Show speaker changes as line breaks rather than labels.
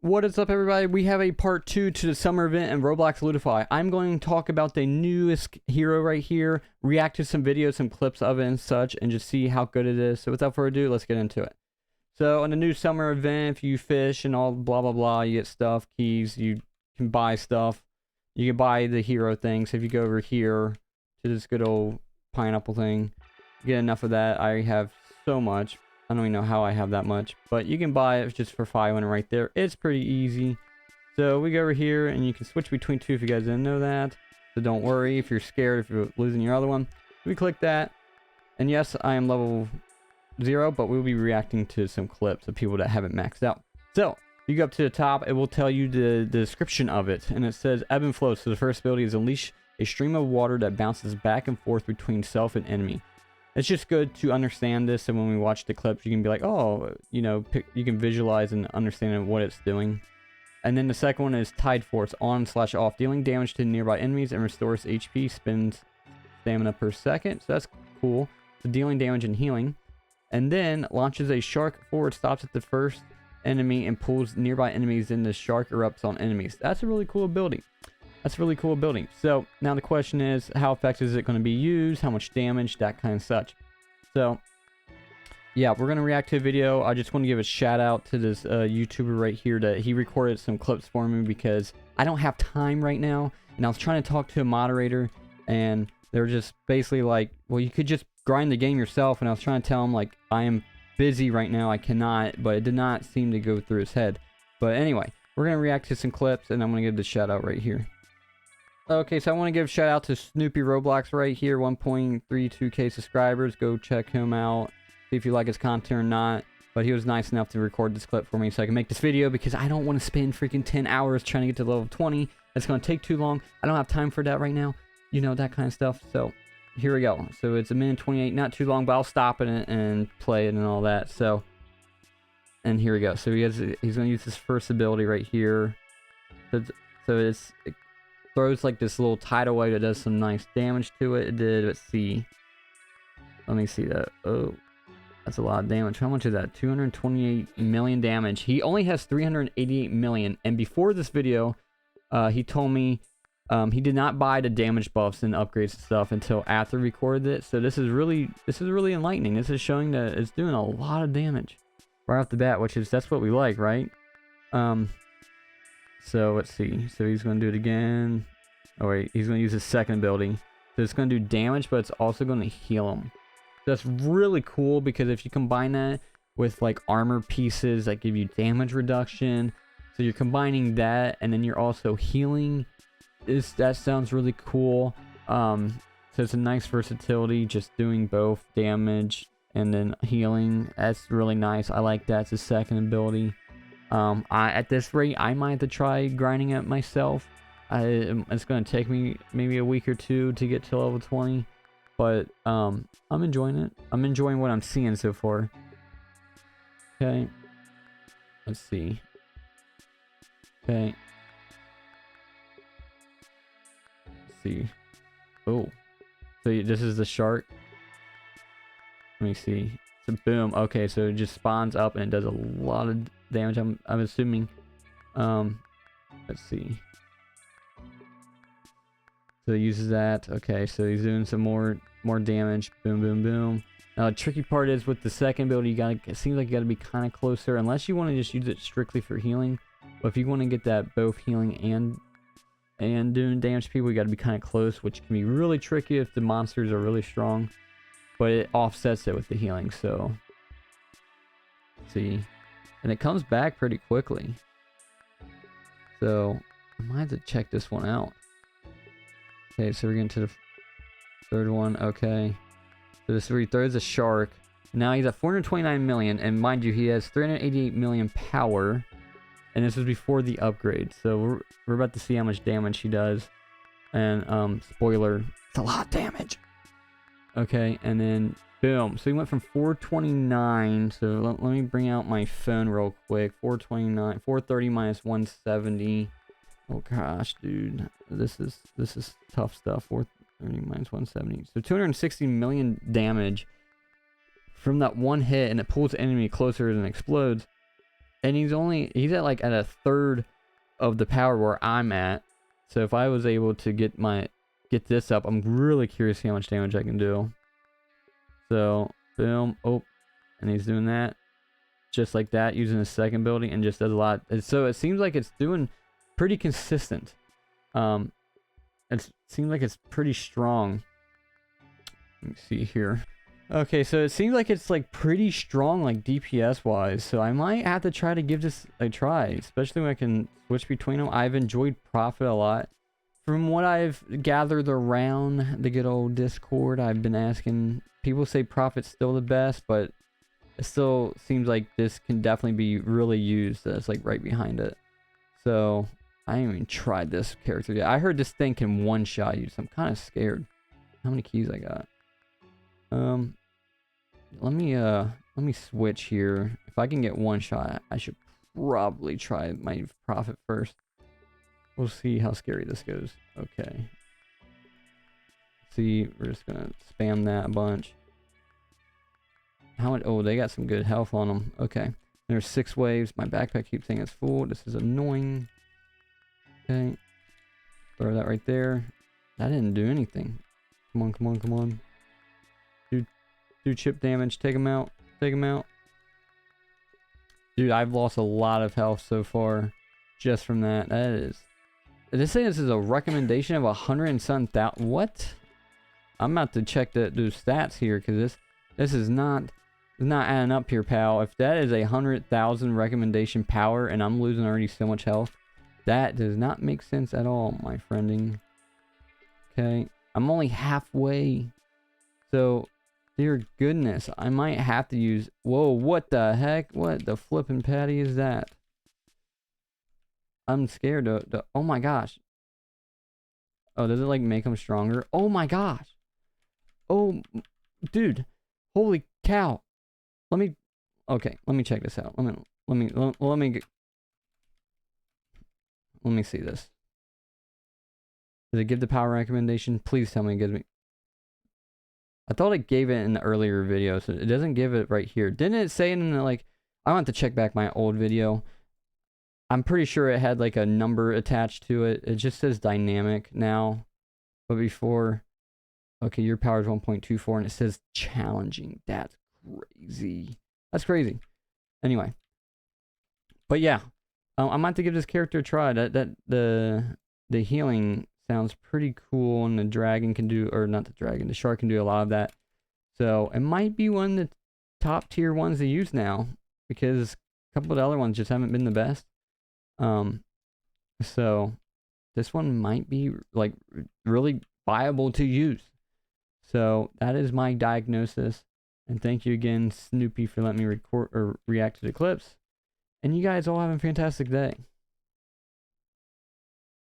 What is up, everybody? We have a part 2 to the summer event in Roblox Lootify. I'm going to talk about the newest hero right here, react to some videos, some clips of it and such, and just see how good it is. So without further ado, let's get into it. So in the new summer event, if you fish and all blah blah blah, you get stuff, keys, you can buy stuff. You can buy the hero thing. So if you go over here to this good old pineapple thing, get enough of that. I have so much. I don't even know how I have that much, but you can buy it just for 500 right there. It's pretty easy. So we go over here and you can switch between two if you guys didn't know that. So don't worry if you're scared if you're losing your other one. We click that. And yes, I am level 0, but we'll be reacting to some clips of people that haven't maxed out. So you go up to the top, it will tell you the description of it. And it says ebb and flow. So the first ability is unleash a stream of water that bounces back and forth between self and enemy. It's just good to understand this, and when we watch the clips, you can be like, oh, you know, you can visualize and understand what it's doing. And then the second one is Tide Force, on/off, dealing damage to nearby enemies and restores HP, spends stamina per second. So that's cool. So dealing damage and healing. And then launches a shark forward, stops at the first enemy, and pulls nearby enemies in. The shark erupts on enemies. That's a really cool ability. That's a really cool ability. So now the question is, how effective is it going to be used? How much damage? That kind of such. So yeah, we're going to react to a video. I just want to give a shout out to this YouTuber right here that he recorded some clips for me because I don't have time right now. And I was trying to talk to a moderator and they're just basically like, well, you could just grind the game yourself. And I was trying to tell him like, I am busy right now. I cannot, but it did not seem to go through his head. But anyway, we're going to react to some clips and I'm going to give the shout out right here. Okay, so I want to give a shout out to Snoopy Roblox right here, 1.32k subscribers. Go check him out, see if you like his content or not. But he was nice enough to record this clip for me so I can make this video because I don't want to spend freaking 10 hours trying to get to level 20. It's going to take too long. I don't have time for that right now. You know, that kind of stuff. So here we go. So it's 1:28, not too long, but I'll stop it and play it and all that. So, and here we go. So he's going to use his first ability right here. So it throws like this little tidal wave that does some nice damage to it. It did, let's see. Let me see that. Oh, that's a lot of damage. How much is that? 228 million damage. He only has 388 million. And before this video, he told me he did not buy the damage buffs and upgrades and stuff until after we recorded it. So this is really enlightening. This is showing that it's doing a lot of damage right off the bat, which is, that's what we like, right? So let's see. So he's going to do it again. Oh wait, he's going to use his second ability. So it's going to do damage, but it's also going to heal him. That's really cool because if you combine that with like armor pieces that give you damage reduction, so you're combining that and then you're also healing. That sounds really cool. So it's a nice versatility, just doing both damage and then healing. That's really nice. I like that. It's his second ability. At this rate, I might have to try grinding it myself. It's going to take me maybe a week or two to get to level 20. But, I'm enjoying it. I'm enjoying what I'm seeing so far. Okay. Let's see. Okay. Let's see. Oh. So this is the shark. Let me see. So boom. Okay, so it just spawns up and it does a lot of damage. I'm assuming. Let's see. So he uses that. Okay, so he's doing some more damage. Boom, boom, boom. Now the tricky part is with the second ability, it seems like you gotta be kind of closer unless you want to just use it strictly for healing. But if you want to get that both healing and doing damage to people, you gotta be kind of close, which can be really tricky if the monsters are really strong. But it offsets it with the healing. So let's see. And it comes back pretty quickly. So I might have to check this one out. Okay, so we're getting to the third one. Okay. So this is where he throws a shark. Now he's at 429 million. And mind you, he has 388 million power. And this was before the upgrade. So we're about to see how much damage he does. And spoiler, it's a lot of damage. Okay, and then boom. So he went from 429. So let me bring out my phone real quick. 429, 430 minus 170. Oh gosh, dude, this is tough stuff. 430 minus 170. So 260 million damage from that one hit, and it pulls the enemy closer and explodes. And he's at like at a third of the power where I'm at. So if I was able to get this up, I'm really curious to see how much damage I can do. So boom, oh, and he's doing that just like that, using his second ability, and just does a lot. And so it seems like it's doing pretty consistent. It seems like it's pretty strong. Let me see here. Okay, so it seems like it's like pretty strong, like DPS wise. So I might have to try to give this a try, especially when I can switch between them. I've enjoyed Prophet a lot. From what I've gathered around the good old Discord, I've been asking, people say Prophet's still the best, but it still seems like this can definitely be really used. That's like right behind it. So I haven't even tried this character yet. I heard this thing can one-shot you, so I'm kind of scared. How many keys I got? Let me switch here. If I can get one shot, I should probably try my Prophet first. We'll see how scary this goes. Okay. See, we're just gonna spam that a bunch. How much? Oh, they got some good health on them. Okay. There's 6 waves. My backpack keeps saying it's full. This is annoying. Okay. Throw that right there. That didn't do anything. Come on, come on, come on. Do chip damage. Take him out. Take him out. Dude, I've lost a lot of health so far just from that. That is... This thing, this is a recommendation of 100 and some thousand. What? I'm about to check those stats here, because this is not adding up here, pal. If that is 100,000 recommendation power and I'm losing already so much health, that does not make sense at all, my friending. Okay, I'm only halfway. So, dear goodness, I might have to use... Whoa, what the heck? What the flippin' patty is that? I'm scared to... Oh my gosh. Oh, does it like make them stronger? Oh my gosh. Oh, dude. Holy cow. Let me... Okay, let me check this out. Let me see this. Does it give the power recommendation? Please tell me it gives me... I thought it gave it in the earlier video, so it doesn't give it right here. Didn't it say in the, like... I want to check back my old video. I'm pretty sure it had like a number attached to it. It just says dynamic now. But before... Okay, your power is 1.24 and it says challenging. That's crazy. That's crazy. Anyway. But yeah. I'm going to have to give this character a try. The healing sounds pretty cool, and the dragon can do... Or not the dragon. The shark can do a lot of that. So it might be one of the top tier ones to use now. Because a couple of the other ones just haven't been the best. So this one might be like really viable to use. So that is my diagnosis, and thank you again, Snoopy, for letting me record or react to the clips. And you guys all have a fantastic day.